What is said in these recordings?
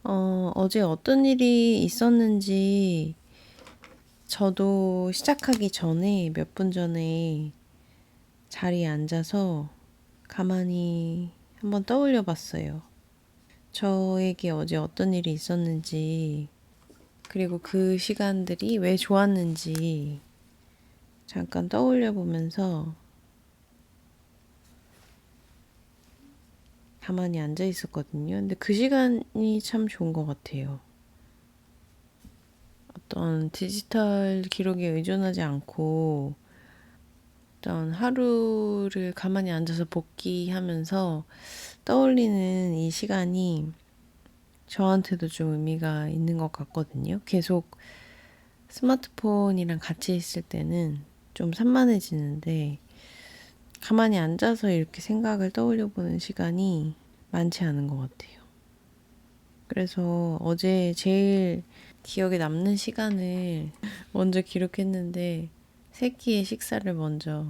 어제 어떤 일이 있었는지 저도 시작하기 전에 몇 분 전에 자리에 앉아서 가만히 한번 떠올려 봤어요. 저에게 어제 어떤 일이 있었는지, 그리고 그 시간들이 왜 좋았는지 잠깐 떠올려 보면서 가만히 앉아 있었거든요. 근데 그 시간이 참 좋은 것 같아요. 어떤 디지털 기록에 의존하지 않고 어떤 하루를 가만히 앉아서 복귀하면서 떠올리는 이 시간이 저한테도 좀 의미가 있는 것 같거든요. 계속 스마트폰이랑 같이 있을 때는 좀 산만해지는데 가만히 앉아서 이렇게 생각을 떠올려 보는 시간이 많지 않은 것 같아요. 그래서 어제 제일 기억에 남는 시간을 먼저 기록했는데 세 끼의 식사를 먼저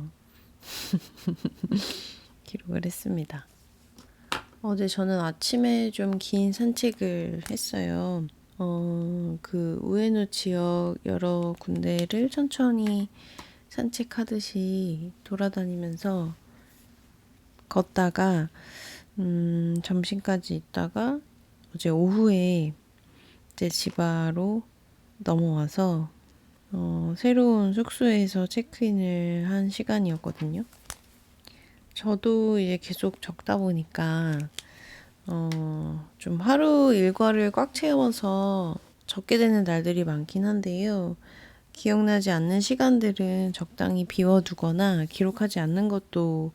기록을 했습니다. 어제 저는 아침에 좀 긴 산책을 했어요. 그 우에노 지역 여러 군데를 천천히 산책하듯이 돌아다니면서 걷다가 점심까지 있다가 어제 오후에 이제 집으로 넘어와서 새로운 숙소에서 체크인을 한 시간이었거든요. 저도 이제 계속 적다 보니까 좀 하루 일과를 꽉 채워서 적게 되는 날들이 많긴 한데요. 기억나지 않는 시간들은 적당히 비워두거나 기록하지 않는 것도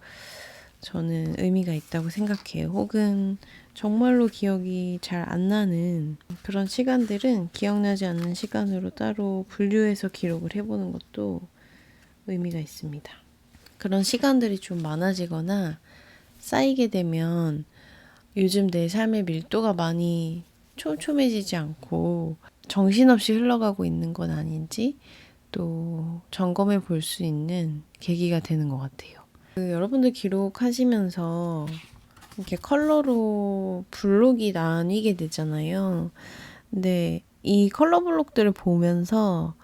저는 의미가 있다고 생각해요. 혹은 정말로 기억이 잘 안 나는 그런 시간들은 기억나지 않는 시간으로 따로 분류해서 기록을 해보는 것도 의미가 있습니다. 그런 시간들이 좀 많아지거나 쌓이게 되면 요즘 내 삶의 밀도가 많이 촘촘해지지 않고 정신없이 흘러가고 있는 건 아닌지 또 점검해 볼 수 있는 계기가 되는 것 같아요. 여러분들 기록하시면서 이렇게 컬러로 블록이 나뉘게 되잖아요. 근데 이 컬러 블록들을 보면서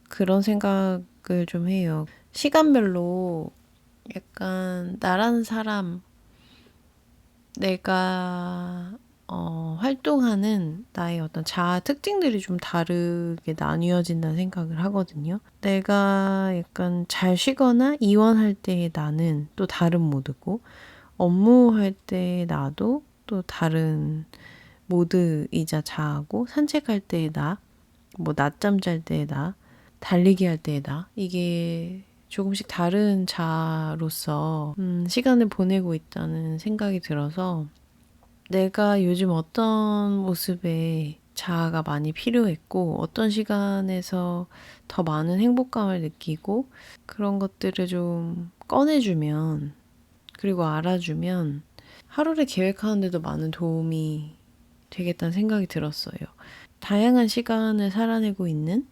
그런 생각을 좀 해요. 시간별로 약간 나라는 사람, 내가 활동하는 나의 어떤 자아 특징들이 좀 다르게 나뉘어진다는 생각을 하거든요. 내가 약간 잘 쉬거나 이완할 때의 나는 또 다른 모드고, 업무할 때의 나도 또 다른 모드이자 자아고, 산책할 때의 나, 뭐 낮잠 잘 때의 나, 달리기 할 때의 나, 이게 조금씩 다른 자아로서 시간을 보내고 있다는 생각이 들어서 내가 요즘 어떤 모습의 자아가 많이 필요했고 어떤 시간에서 더 많은 행복감을 느끼고 그런 것들을 좀 꺼내주면 그리고 알아주면 하루를 계획하는 데도 많은 도움이 되겠다는 생각이 들었어요. 다양한 시간을 살아내고 있는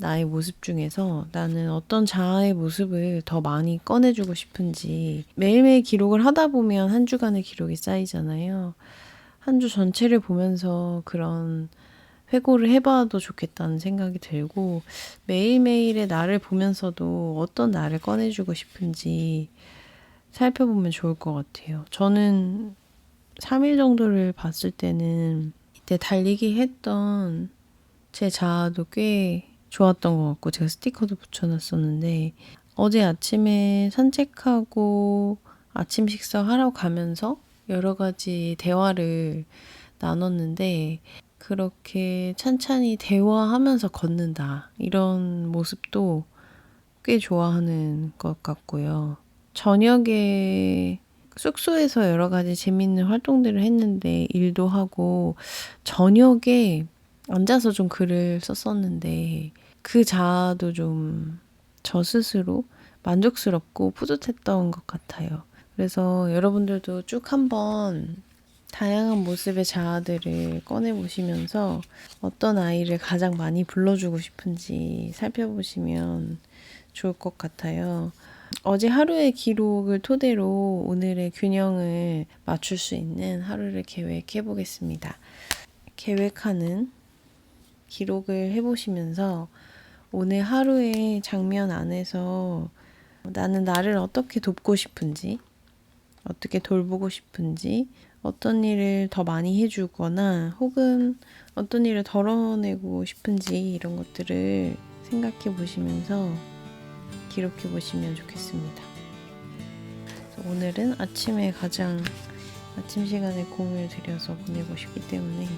나의 모습 중에서 나는 어떤 자아의 모습을 더 많이 꺼내주고 싶은지 매일매일 기록을 하다 보면 한 주간의 기록이 쌓이잖아요. 한 주 전체를 보면서 그런 회고를 해봐도 좋겠다는 생각이 들고 매일매일의 나를 보면서도 어떤 나를 꺼내주고 싶은지 살펴보면 좋을 것 같아요. 저는 3일 정도를 봤을 때는 이때 달리기 했던 제 자아도 꽤 좋았던 것 같고 제가 스티커도 붙여놨었는데 어제 아침에 산책하고 아침 식사하러 가면서 여러 가지 대화를 나눴는데 그렇게 찬찬히 대화하면서 걷는다 이런 모습도 꽤 좋아하는 것 같고요. 저녁에 숙소에서 여러 가지 재밌는 활동들을 했는데 일도 하고 저녁에 앉아서 좀 글을 썼었는데 그 자아도 좀 저 스스로 만족스럽고 뿌듯했던 것 같아요. 그래서 여러분들도 쭉 한번 다양한 모습의 자아들을 꺼내보시면서 어떤 아이를 가장 많이 불러주고 싶은지 살펴보시면 좋을 것 같아요. 어제 하루의 기록을 토대로 오늘의 균형을 맞출 수 있는 하루를 계획해 보겠습니다. 계획하는 기록을 해보시면서 오늘 하루의 장면 안에서 나는 나를 어떻게 돕고 싶은지, 어떻게 돌보고 싶은지, 어떤 일을 더 많이 해주거나 혹은 어떤 일을 덜어내고 싶은지 이런 것들을 생각해 보시면서 기록해 보시면 좋겠습니다. 오늘은 아침에 가장 아침 시간에 공을 들여서 보내고 싶기 때문에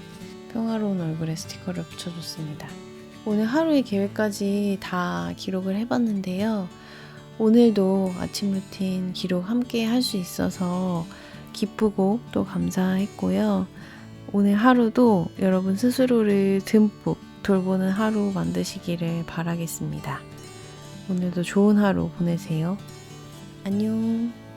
평화로운 얼굴에 스티커를 붙여줬습니다. 오늘 하루의 계획까지 다 기록을 해봤는데요. 오늘도 아침 루틴 기록 함께 할 수 있어서 기쁘고 또 감사했고요. 오늘 하루도 여러분 스스로를 듬뿍 돌보는 하루 만드시기를 바라겠습니다. 오늘도 좋은 하루 보내세요. 안녕.